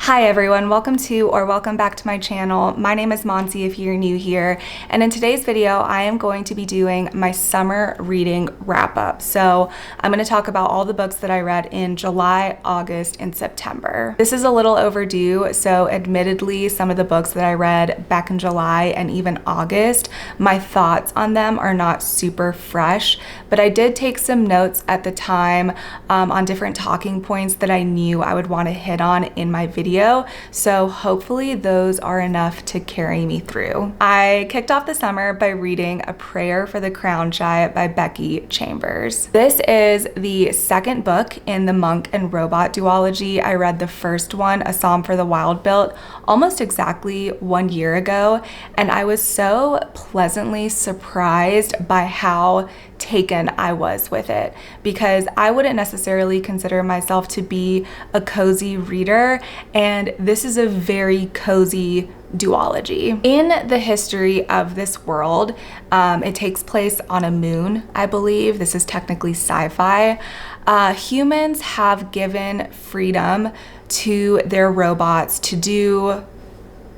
Hi everyone, welcome back to my channel. My name is Monty if you're new here, and in today's video I am going to be doing my summer reading wrap-up. So I'm going to talk about all the books that I read in July, August, and September. This is a little overdue, so admittedly some of the books that I read back in July and even August, my thoughts on them are not super fresh, but I did take some notes at the time on different talking points that I knew I would want to hit on in my video. So hopefully those are enough to carry me through. I kicked off the summer by reading A Prayer for the Crown Shy by Becky Chambers. This is the second book in the Monk and Robot duology. I read the first one, A Psalm for the Wild-Built, almost exactly 1 year ago, and I was so pleasantly surprised by how taken I was with it, because I wouldn't necessarily consider myself to be a cozy reader, and this is a very cozy duology. In the history of this world, it takes place on a moon, I believe. This is technically sci-fi. Humans have given freedom to their robots to do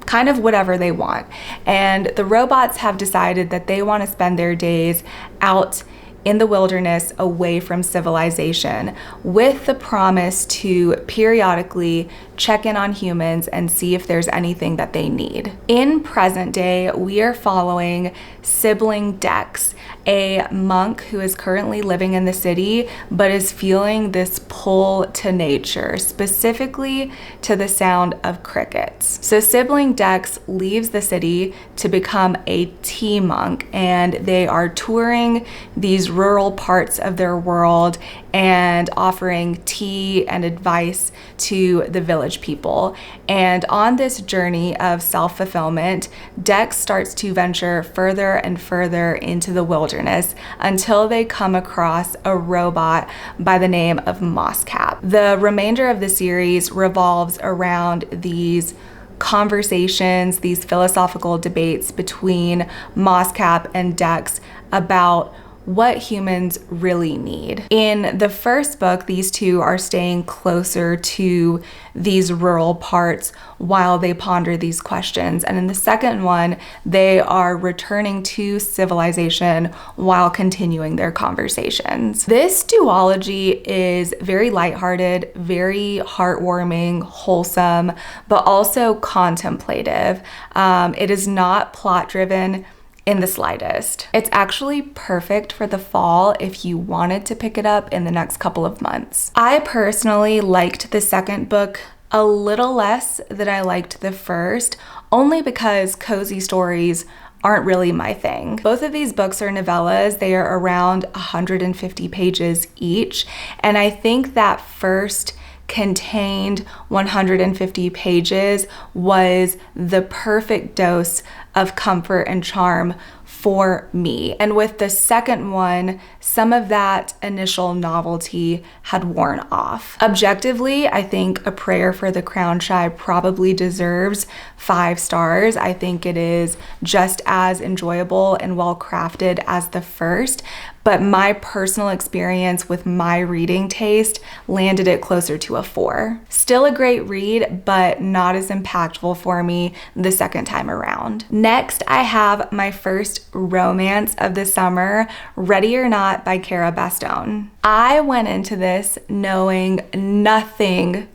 kind of whatever they want. And the robots have decided that they want to spend their days out in the wilderness away from civilization, with the promise to periodically check in on humans and see if there's anything that they need. In present day, we are following sibling Dex, a monk who is currently living in the city but is feeling this pull to nature, specifically to the sound of crickets. So sibling Dex leaves the city to become a tea monk, and they are touring these rural parts of their world and offering tea and advice to the village people. And on this journey of self-fulfillment, Dex starts to venture further and further into the wilderness until they come across a robot by the name of Mosscap. The remainder of the series revolves around these conversations, these philosophical debates between Mosscap and Dex about what humans really need. In the first book, these two are staying closer to these rural parts while they ponder these questions. And in the second one, they are returning to civilization while continuing their conversations. This duology is very lighthearted, very heartwarming, wholesome, but also contemplative. It is not plot-driven in the slightest. It's actually perfect for the fall if you wanted to pick it up in the next couple of months. I personally liked the second book a little less than I liked the first, only because cozy stories aren't really my thing. Both of these books are novellas. They are around 150 pages each, and I think that first contained 150 pages was the perfect dose of comfort and charm for me. And with the second one, some of that initial novelty had worn off. Objectively, I think A Prayer for the Crown Shy probably deserves 5 stars. I think it is just as enjoyable and well crafted as the first, but my personal experience with my reading taste landed it closer to a 4. Still a great read, but not as impactful for me the second time around. Next, I have my first romance of the summer, Ready or Not by Cara Bastone. I went into this knowing nothing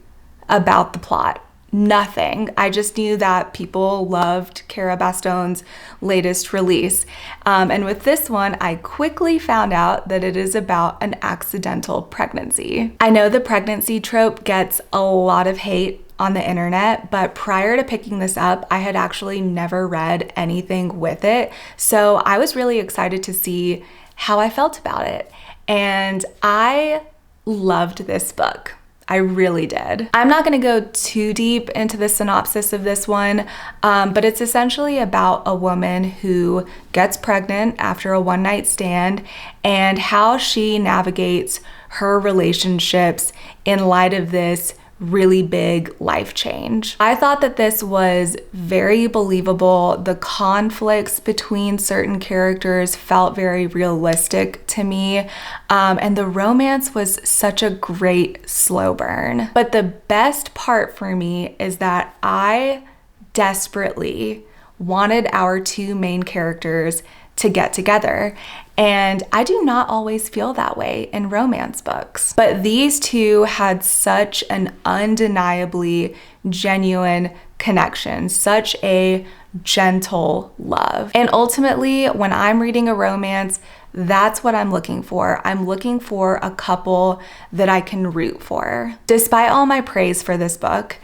about the plot. Nothing. I just knew that people loved Cara Bastone's latest release. And with this one, I quickly found out that it is about an accidental pregnancy. I know the pregnancy trope gets a lot of hate on the internet, but prior to picking this up, I had actually never read anything with it. So I was really excited to see how I felt about it. And I loved this book. I really did. I'm not gonna go too deep into the synopsis of this one, but it's essentially about a woman who gets pregnant after a one-night stand and how she navigates her relationships in light of this really big life change. I thought that this was very believable. The conflicts between certain characters felt very realistic to me, and the romance was such a great slow burn. But the best part for me is that I desperately wanted our two main characters to get together. And I do not always feel that way in romance books. But these two had such an undeniably genuine connection, such a gentle love. And ultimately, when I'm reading a romance, that's what I'm looking for. I'm looking for a couple that I can root for. Despite all my praise for this book,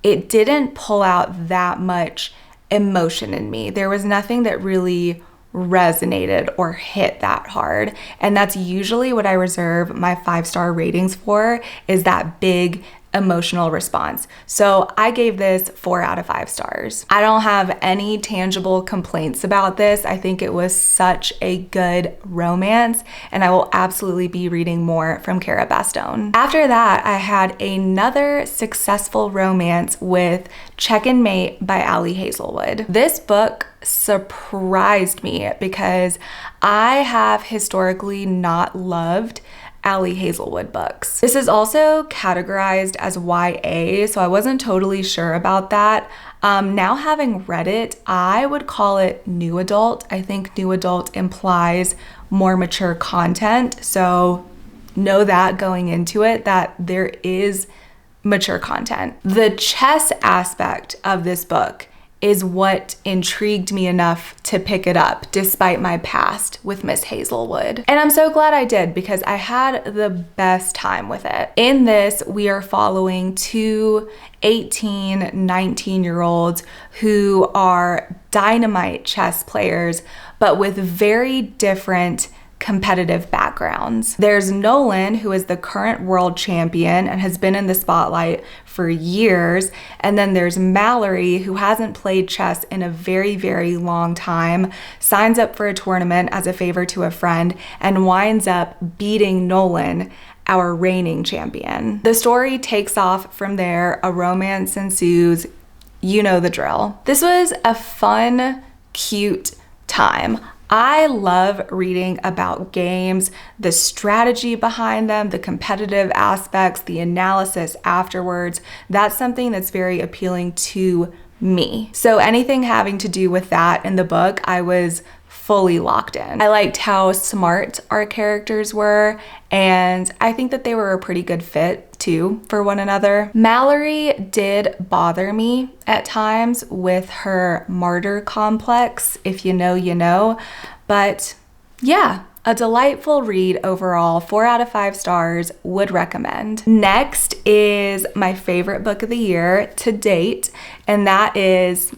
it didn't pull out that much emotion in me. There was nothing that really resonated or hit that hard. And that's usually what I reserve my 5-star ratings for, is that big emotional response. So I gave this 4 out of 5 stars. I don't have any tangible complaints about this. I think it was such a good romance, and I will absolutely be reading more from Cara Bastone. After that, I had another successful romance with Check-in Mate by Hazelwood. This book surprised me because I have historically not loved Hazelwood books. This is also categorized as YA, so I wasn't totally sure about that. Now having read it, I would call it new adult. I think new adult implies more mature content, so know that going into it, that there is mature content. The chess aspect of this book is what intrigued me enough to pick it up despite my past with Miss Hazelwood. And I'm so glad I did, because I had the best time with it. In this, we are following two 18, 19-year-olds who are dynamite chess players, but with very different competitive backgrounds. There's Nolan, who is the current world champion and has been in the spotlight for years. And then there's Mallory, who hasn't played chess in a very, very long time, signs up for a tournament as a favor to a friend, and winds up beating Nolan, our reigning champion. The story takes off from there. A romance ensues. You know the drill. This was a fun, cute time. I love reading about games, the strategy behind them, the competitive aspects, the analysis afterwards. That's something that's very appealing to me. So anything having to do with that in the book, I was fully locked in. I liked how smart our characters were, and I think that they were a pretty good fit too for one another. Mallory did bother me at times with her martyr complex. If you know, you know. But yeah, a delightful read overall. 4 out of 5 stars, would recommend. Next is my favorite book of the year to date, and that is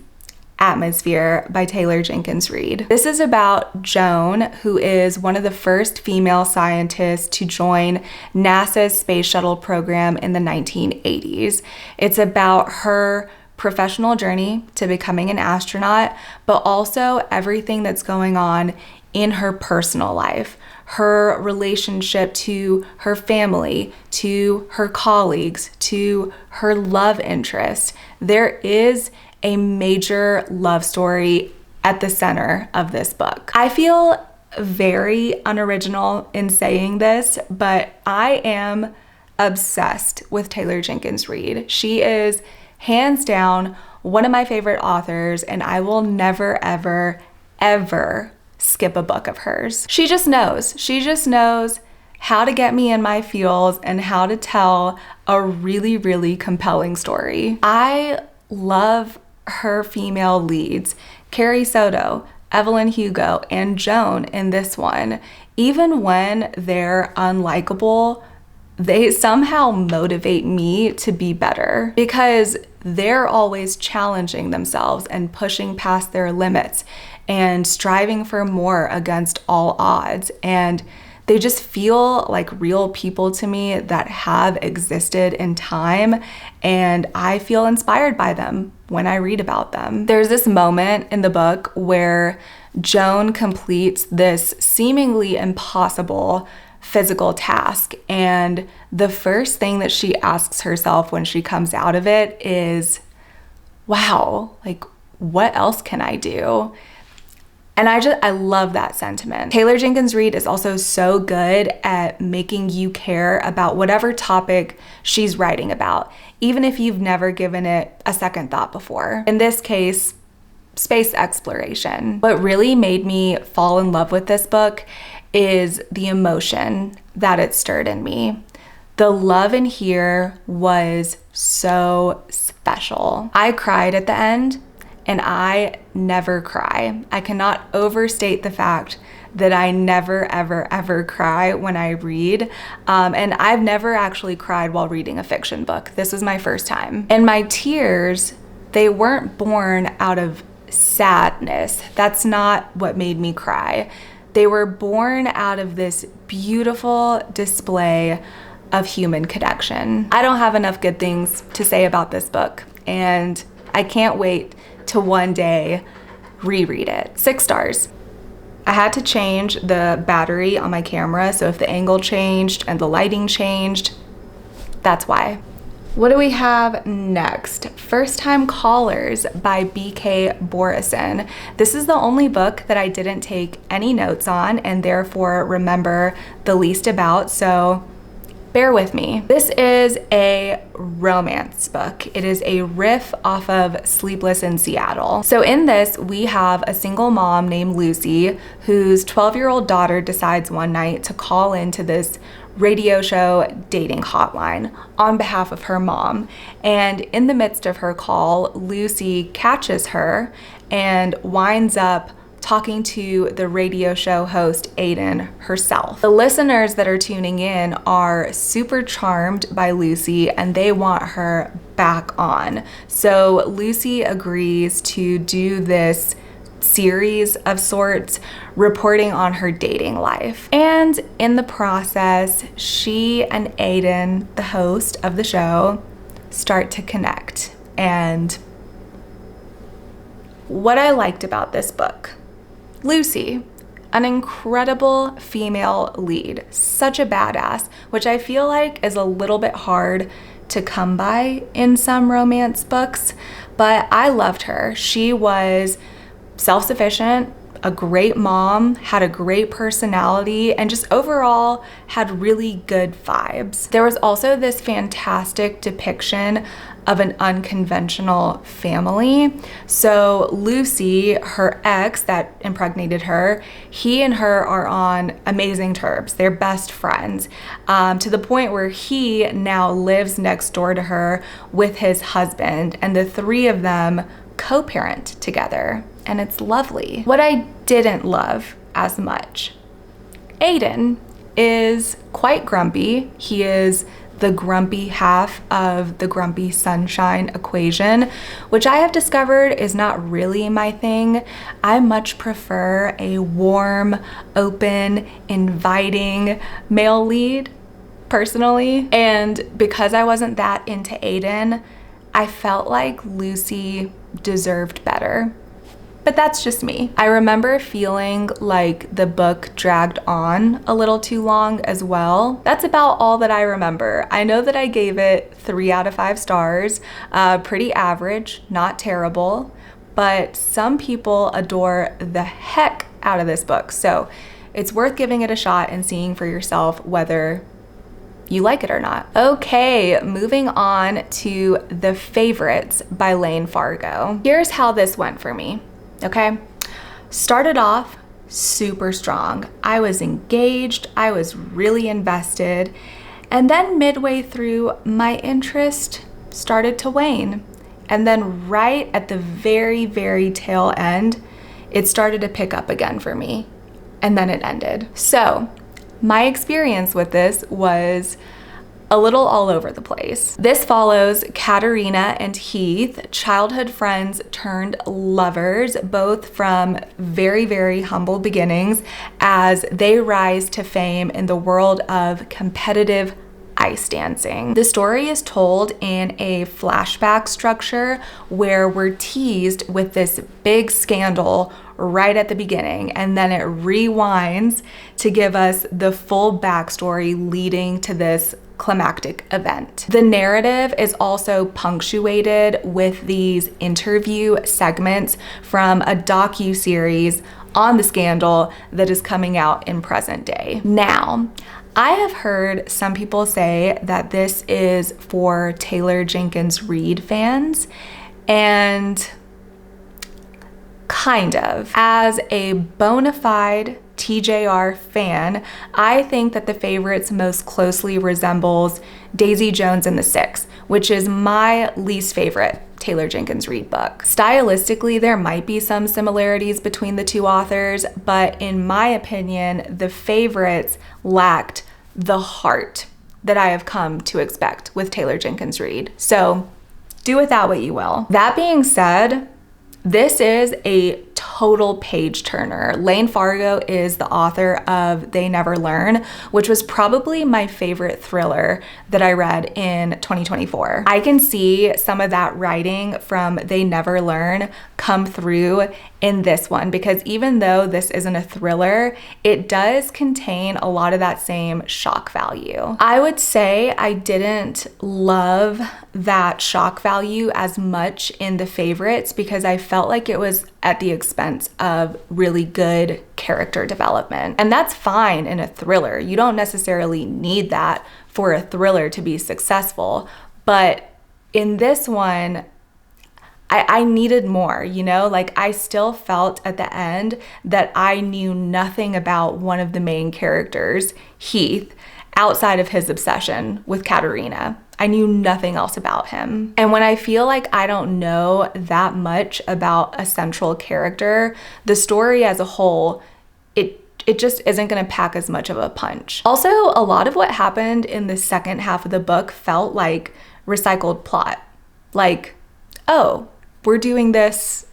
Atmosphere by Jenkins Reid. This is about Joan, who is one of the first female scientists to join NASA's space shuttle program in the 1980s. It's about her professional journey to becoming an astronaut, but also everything that's going on in her personal life, her relationship to her family, to her colleagues, to her love interest. There is a major love story at the center of this book. I feel very unoriginal in saying this, but I am obsessed with Jenkins Reid. She is hands down one of my favorite authors, and I will never, ever, ever skip a book of hers. She just knows how to get me in my feels and how to tell a really, really compelling story. I love her female leads, Carrie Soto, Evelyn Hugo, and Joan in this one. Even when they're unlikable, they somehow motivate me to be better, because they're always challenging themselves and pushing past their limits and striving for more against all odds. And they just feel like real people to me that have existed in time, and I feel inspired by them when I read about them. There's this moment in the book where Joan completes this seemingly impossible physical task. And the first thing that she asks herself when she comes out of it is, wow, like, what else can I do? And I love that sentiment. Taylor Jenkins Reid is also so good at making you care about whatever topic she's writing about, even if you've never given it a second thought before. In this case, space exploration. What really made me fall in love with this book is the emotion that it stirred in me. The love in here was so special. I cried at the end, and I never cry. I cannot overstate the fact that I never, ever, ever cry when I read. And I've never actually cried while reading a fiction book. This was my first time. And my tears, they weren't born out of sadness. That's not what made me cry. They were born out of this beautiful display of human connection. I don't have enough good things to say about this book, and I can't wait to one day reread it. 6 stars. I had to change the battery on my camera, so if the angle changed and the lighting changed, that's why. What do we have next? First Time Callers by B.K. Borison. This is the only book that I didn't take any notes on and therefore remember the least about, so bear with me. This is a romance book. It is a riff off of Sleepless in Seattle. So in this, we have a single mom named Lucy whose 12-year-old daughter decides one night to call into this radio show dating hotline on behalf of her mom. And in the midst of her call, Lucy catches her and winds up talking to the radio show host Aiden herself. The listeners that are tuning in are super charmed by Lucy and they want her back on. So Lucy agrees to do this series of sorts reporting on her dating life. And in the process, she and Aiden, the host of the show, start to connect. And what I liked about this book, Lucy, an incredible female lead, such a badass, which I feel like is a little bit hard to come by in some romance books, but I loved her. She was self-sufficient, a great mom, had a great personality, and just overall had really good vibes. There was also this fantastic depiction of an unconventional family. So Lucy, her ex that impregnated her, he and her are on amazing terms. They're best friends, to the point where he now lives next door to her with his husband, and the three of them co-parent together, and it's lovely. What I didn't love as much, Aiden is quite grumpy. He is the grumpy half of the grumpy sunshine equation, which I have discovered is not really my thing. I much prefer a warm, open, inviting male lead, personally. And because I wasn't that into Aiden, I felt like Lucy deserved better. But that's just me. I remember feeling like the book dragged on a little too long as well. That's about all that I remember. I know that I gave it 3 out of 5 stars, pretty average, not terrible, but some people adore the heck out of this book. So it's worth giving it a shot and seeing for yourself whether you like it or not. Okay, moving on to The Favorites by Layne Fargo. Here's how this went for me. Okay, started off super strong. I was engaged, I was really invested, and then midway through, my interest started to wane. And then right at the very, very tail end, it started to pick up again for me, and then it ended. So my experience with this was a little all over the place. This follows Katerina and Heath, childhood friends turned lovers, both from very, very humble beginnings as they rise to fame in the world of competitive ice dancing. The story is told in a flashback structure where we're teased with this big scandal right at the beginning, and then it rewinds to give us the full backstory leading to this climactic event. The narrative is also punctuated with these interview segments from a docu-series on the scandal that is coming out in present day. Now, I have heard some people say that this is for Taylor Jenkins Reid fans, and kind of. As a bona fide TJR fan, I think that The Favorites most closely resembles Daisy Jones and the Six, which is my least favorite Taylor Jenkins Reid book. Stylistically, there might be some similarities between the two authors, but in my opinion, The Favorites lacked the heart that I have come to expect with Taylor Jenkins Reid. So do with that what you will. That being said, this is a total page turner. Layne Fargo is the author of They Never Learn, which was probably my favorite thriller that I read in 2024. I can see some of that writing from They Never Learn come through in this one, because even though this isn't a thriller, it does contain a lot of that same shock value. I would say I didn't love that shock value as much in The Favorites because I felt like it was at the expense of really good character development. And that's fine in a thriller. You don't necessarily need that for a thriller to be successful. But in this one, I needed more, you know? Like, I still felt at the end that I knew nothing about one of the main characters, Heath, outside of his obsession with Katerina. I knew nothing else about him. And when I feel like I don't know that much about a central character, the story as a whole, it just isn't gonna pack as much of a punch. Also, a lot of what happened in the second half of the book felt like recycled plot. Like, oh, we're doing this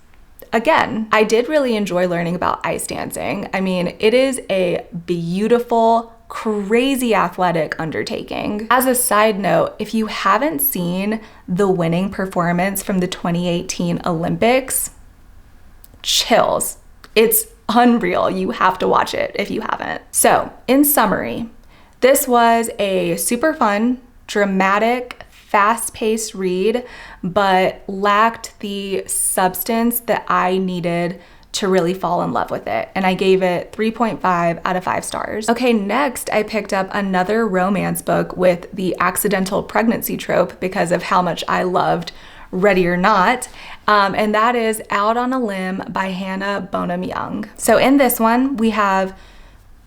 again. I did really enjoy learning about ice dancing. I mean, it is a beautiful, crazy athletic undertaking. As a side note, if you haven't seen the winning performance from the 2018 Olympics, chills. It's unreal. You have to watch it if you haven't. So, in summary, this was a super fun, dramatic, fast-paced read, but lacked the substance that I needed to really fall in love with it. And I gave it 3.5 out of 5 stars. Okay, next I picked up another romance book with the accidental pregnancy trope because of how much I loved Ready or Not, and that is Out on a Limb by Hannah Bonam-Young. So in this one, we have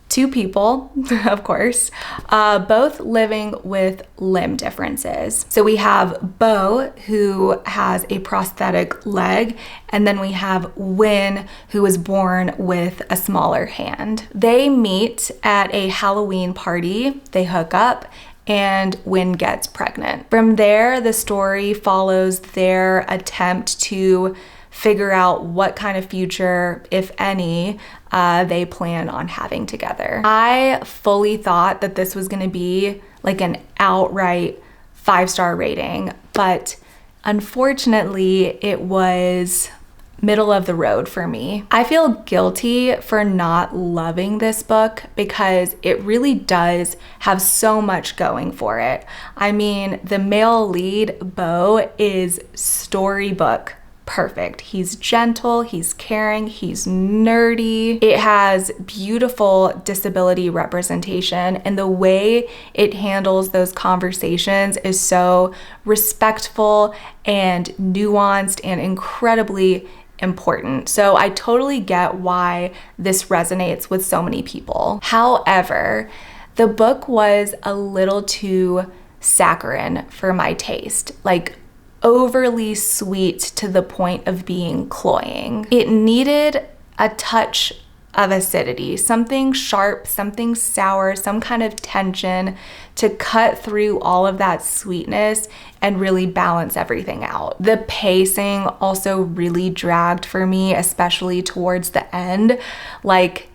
two people, of course, both living with limb differences. So we have Beau, who has a prosthetic leg, and then we have Win, who was born with a smaller hand. They meet at a Halloween party, they hook up, and Win gets pregnant. From there, the story follows their attempt to figure out what kind of future, if any, they plan on having together. I fully thought that this was gonna be like an outright 5-star rating, but unfortunately it was middle of the road for me. I feel guilty for not loving this book because it really does have so much going for it. I mean, the male lead, Beau, is storybook perfect. He's gentle, he's caring, he's nerdy. It has beautiful disability representation, and the way it handles those conversations is so respectful and nuanced and incredibly important. So I totally get why this resonates with so many people. However, the book was a little too saccharine for my taste. Like, overly sweet to the point of being cloying. It needed a touch of acidity, something sharp, something sour, some kind of tension to cut through all of that sweetness and really balance everything out. The pacing also really dragged for me, especially towards the end. Like,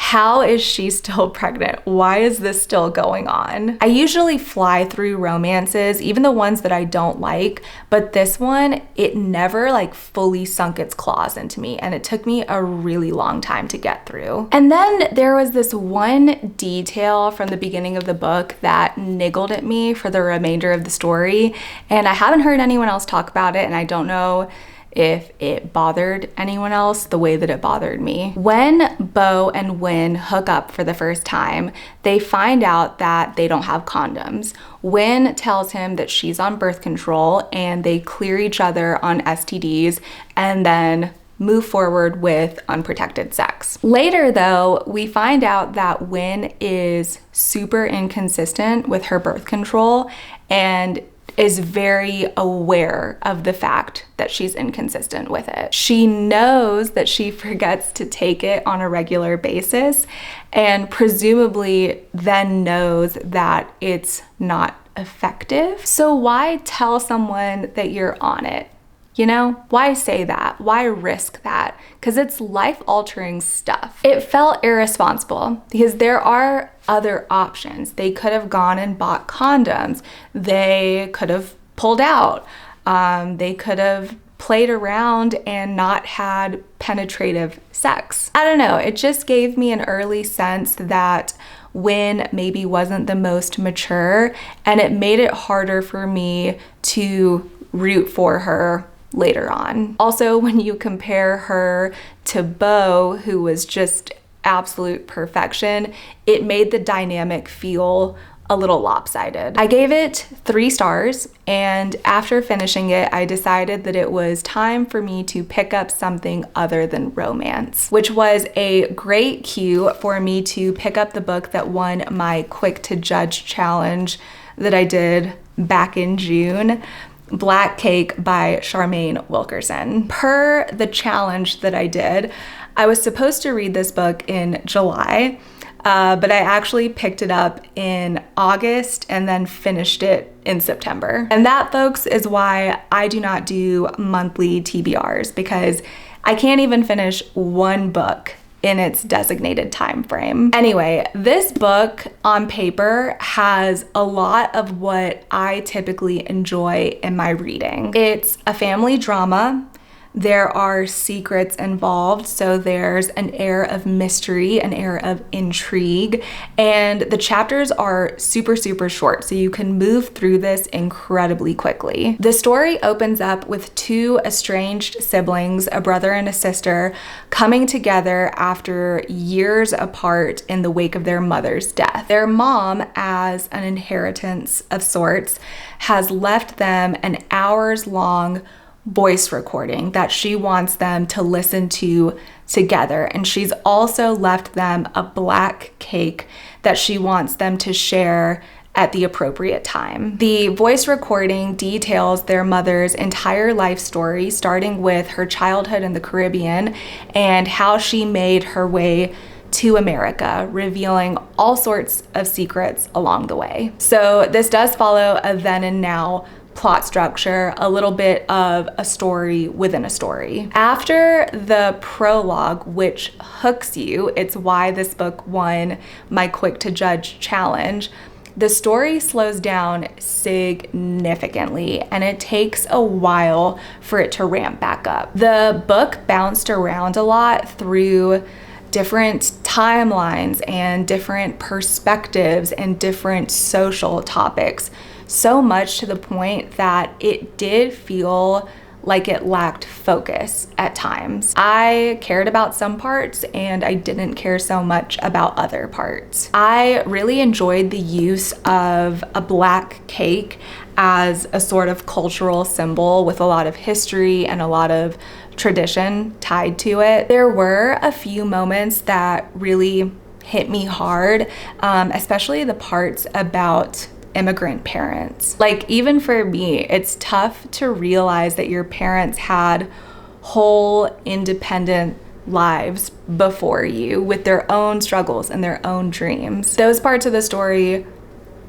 How is she still pregnant? Why is this still going on? I usually fly through romances, even the ones that I don't like, but this one, it never like fully sunk its claws into me, and it took me a really long time to get through. And then there was this one detail from the beginning of the book that niggled at me for the remainder of the story, and I haven't heard anyone else talk about it, and I don't know if it bothered anyone else the way that it bothered me. When Bo and Win hook up for the first time, they find out that they don't have condoms. Win tells him that she's on birth control, and they clear each other on STDs and then move forward with unprotected sex. Later though, we find out that Win is super inconsistent with her birth control and is very aware of the fact that she's inconsistent with it. She knows that she forgets to take it on a regular basis, and presumably then knows that it's not effective. So why tell someone that you're on it? You know, why say that? Why risk that? Because it's life-altering stuff. It felt irresponsible because there are other options. They could have gone and bought condoms. They could have pulled out. They could have played around and not had penetrative sex. I don't know, it just gave me an early sense that Win maybe wasn't the most mature, and it made it harder for me to root for her later on. Also, when you compare her to Bo, who was just absolute perfection, it made the dynamic feel a little lopsided. I gave it 3 stars, and after finishing it, I decided that it was time for me to pick up something other than romance, which was a great cue for me to pick up the book that won my Quick to Judge challenge that I did back in June, Black Cake by Charmaine Wilkerson. Per the challenge that I did, I was supposed to read this book in July, but I actually picked it up in August and then finished it in September. And that, folks, is why I do not do monthly TBRs, because I can't even finish one book in its designated time frame. Anyway, this book on paper has a lot of what I typically enjoy in my reading. It's a family drama. There are secrets involved, so there's an air of mystery, an air of intrigue, and the chapters are super, super short, so you can move through this incredibly quickly. The story opens up with 2 estranged siblings, a brother and a sister, coming together after years apart in the wake of their mother's death. Their mom, as an inheritance of sorts, has left them an hours-long voice recording that she wants them to listen to together, and she's also left them a black cake that she wants them to share at the appropriate time. The voice recording details their mother's entire life story, starting with her childhood in the Caribbean and how she made her way to America, revealing all sorts of secrets along the way. So this does follow a then and now plot structure, a little bit of a story within a story. After the prologue, which hooks you, it's why this book won my Quick to Judge challenge, the story slows down significantly, and it takes a while for it to ramp back up. The book bounced around a lot through different timelines and different perspectives and different social topics, so much to the point that it did feel like it lacked focus at times. I cared about some parts and I didn't care so much about other parts. I really enjoyed the use of a black cake as a sort of cultural symbol with a lot of history and a lot of tradition tied to it. There were a few moments that really hit me hard, especially the parts about immigrant parents. Like, even for me, it's tough to realize that your parents had whole independent lives before you with their own struggles and their own dreams. Those parts of the story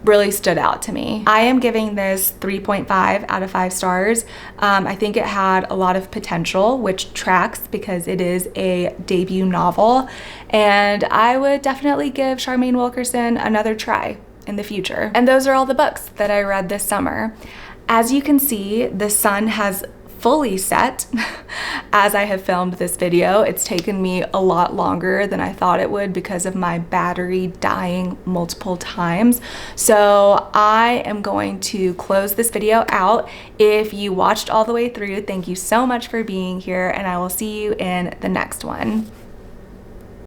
really stood out to me. I am giving this 3.5 out of 5 stars. I think it had a lot of potential, which tracks because it is a debut novel, and I would definitely give Charmaine Wilkerson another try in the future. And those are all the books that I read this summer. As you can see, the sun has fully set as I have filmed this video. It's taken me a lot longer than I thought it would because of my battery dying multiple times. So I am going to close this video out. If you watched all the way through, thank you so much for being here, and I will see you in the next one.